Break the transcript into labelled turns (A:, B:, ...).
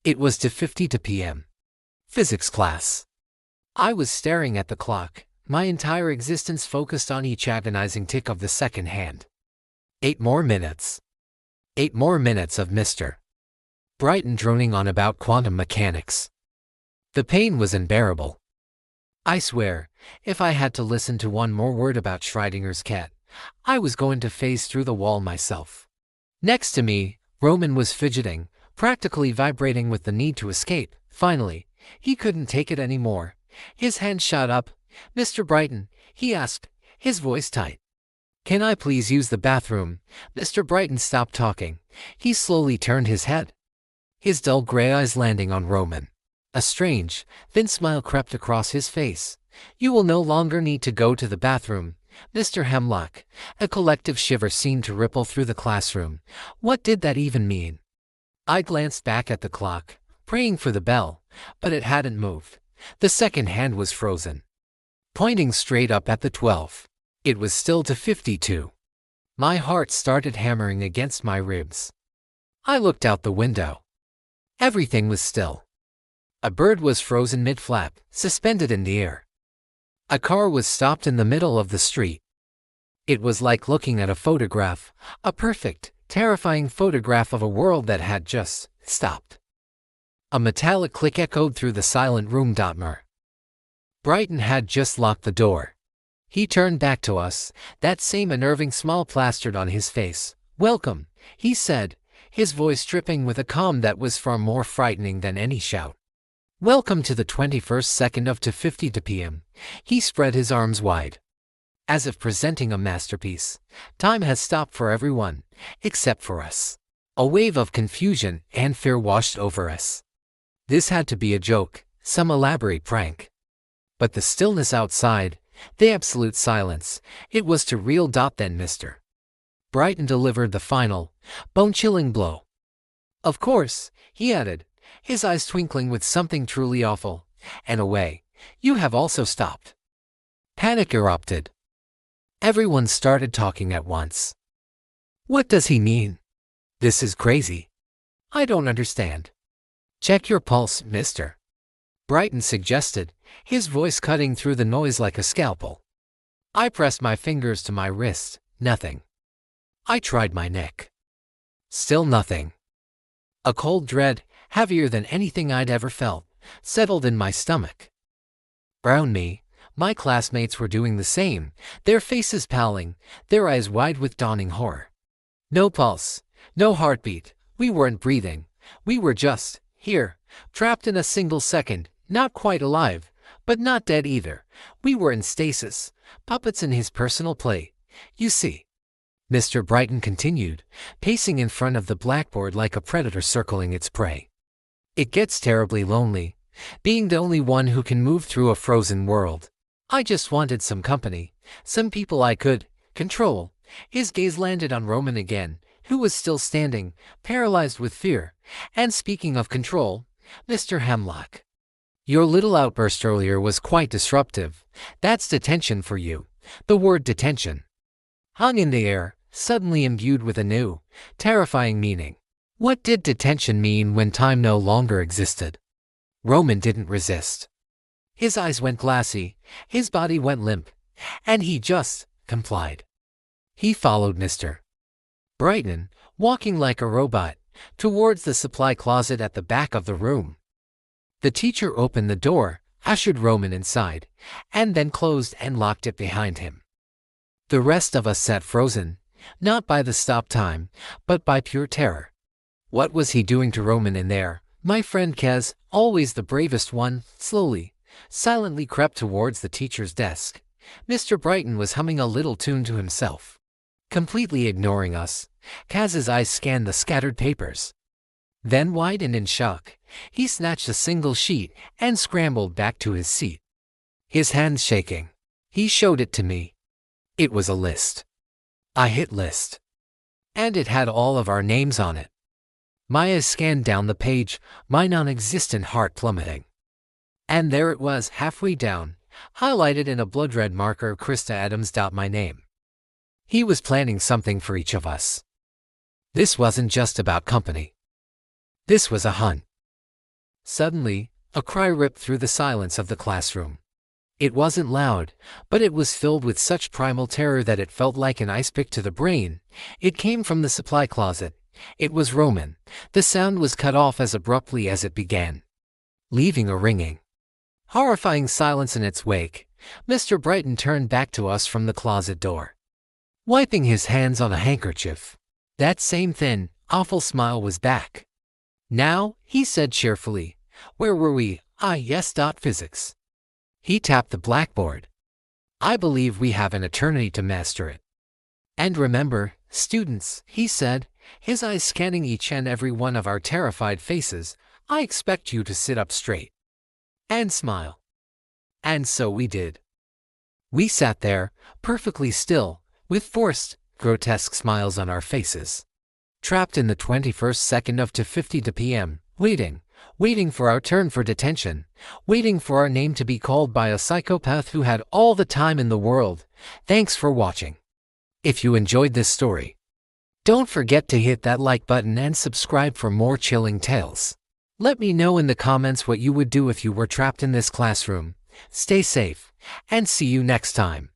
A: It was 2:50 p.m. Physics class. I was staring at the clock, my entire existence focused on each agonizing tick of the second hand. 8 more minutes. 8 more minutes of Mr. Brighton droning on about quantum mechanics. The pain was unbearable. I swear, if I had to listen to one more word about Schrodinger's cat, I was going to phase through the wall myself. Next to me, Roman was fidgeting, practically vibrating with the need to escape. Finally, he couldn't take it anymore. His hand shot up. "Mr. Brighton," he asked, his voice tight. "Can I please use the bathroom?" Mr. Brighton stopped talking. He slowly turned his head, his dull gray eyes landing on Roman. A strange, thin smile crept across his face. "You will no longer need to go to the bathroom, Mr. Hemlock." A collective shiver seemed to ripple through the classroom. What did that even mean? I glanced back at the clock, praying for the bell, but it hadn't moved. The second hand was frozen, pointing straight up at the 12. It was still 2:52. My heart started hammering against my ribs. I looked out the window. Everything was still. A bird was frozen mid-flap, suspended in the air. A car was stopped in the middle of the street. It was like looking at a photograph, a perfect, terrifying photograph of a world that had just stopped. A metallic click echoed through the silent room. Mr. Brighton had just locked the door. He turned back to us, that same unnerving smile plastered on his face. "Welcome," he said, his voice dripping with a calm that was far more frightening than any shout. "Welcome to the 21st second of 2:50 p.m. He spread his arms wide, as if presenting a masterpiece. Time has stopped for everyone, except for us. A wave of confusion and fear washed over us. This had to be a joke, some elaborate prank. But the stillness outside, the absolute silence, it was too real. Then Mr. Brighton delivered the final, bone-chilling blow. "Of course," he added, his eyes twinkling with something truly awful. "And away, you have also stopped." Panic erupted. Everyone started talking at once. "What does he mean? This is crazy. I don't understand." "Check your pulse, Mr. Brighton suggested, his voice cutting through the noise like a scalpel. I pressed my fingers to my wrist. Nothing. I tried my neck. Still nothing. A cold dread, heavier than anything I'd ever felt, settled in my stomach. Around me, my classmates were doing the same, their faces paling, their eyes wide with dawning horror. No pulse, no heartbeat. We weren't breathing. We were just here, trapped in a single second, not quite alive, but not dead either. We were in stasis, puppets in his personal play. "You see," Mr. Brighton continued, pacing in front of the blackboard like a predator circling its prey. "It gets terribly lonely, being the only one who can move through a frozen world. I just wanted some company, some people I could control." His gaze landed on Roman again, who was still standing, paralyzed with fear. "And speaking of control, Mr. Hemlock, your little outburst earlier was quite disruptive. That's detention for you." The word detention hung in the air, suddenly imbued with a new, terrifying meaning. What did detention mean when time no longer existed? Roman didn't resist. His eyes went glassy, his body went limp, and he just complied. He followed Mr. Brighton, walking like a robot, towards the supply closet at the back of the room. The teacher opened the door, ushered Roman inside, and then closed and locked it behind him. The rest of us sat frozen, not by the stop time, but by pure terror. What was he doing to Roman in there? My friend Kez, always the bravest one, slowly, silently crept towards the teacher's desk. Mr. Brighton was humming a little tune to himself. Completely ignoring us, Kaz's eyes scanned the scattered papers. Then, wide and in shock, he snatched a single sheet and scrambled back to his seat. His hands shaking, he showed it to me. It was a list. I hit list. And it had all of our names on it. My eyes scanned down the page, my non-existent heart plummeting. And there it was, halfway down, highlighted in a blood-red marker, Krista Adams. My name. He was planning something for each of us. This wasn't just about company. This was a hunt. Suddenly, a cry ripped through the silence of the classroom. It wasn't loud, but it was filled with such primal terror that it felt like an ice pick to the brain. It came from the supply closet. It was Roman. The sound was cut off as abruptly as it began, leaving a ringing, horrifying silence in its wake. Mr. Brighton turned back to us from the closet door, wiping his hands on a handkerchief. That same thin, awful smile was back. "Now," he said cheerfully, "where were we? Yes, physics." He tapped the blackboard. "I believe we have an eternity to master it. And remember, students," he said, his eyes scanning each and every one of our terrified faces, "I expect you to sit up straight and smile." And so we did. We sat there, perfectly still, with forced, grotesque smiles on our faces, trapped in the 21st second of 2:50 p.m., waiting for our turn for detention, waiting for our name to be called by a psychopath who had all the time in the world. Thanks for watching. If you enjoyed this story, don't forget to hit that like button and subscribe for more chilling tales. Let me know in the comments what you would do if you were trapped in this classroom. Stay safe, and see you next time.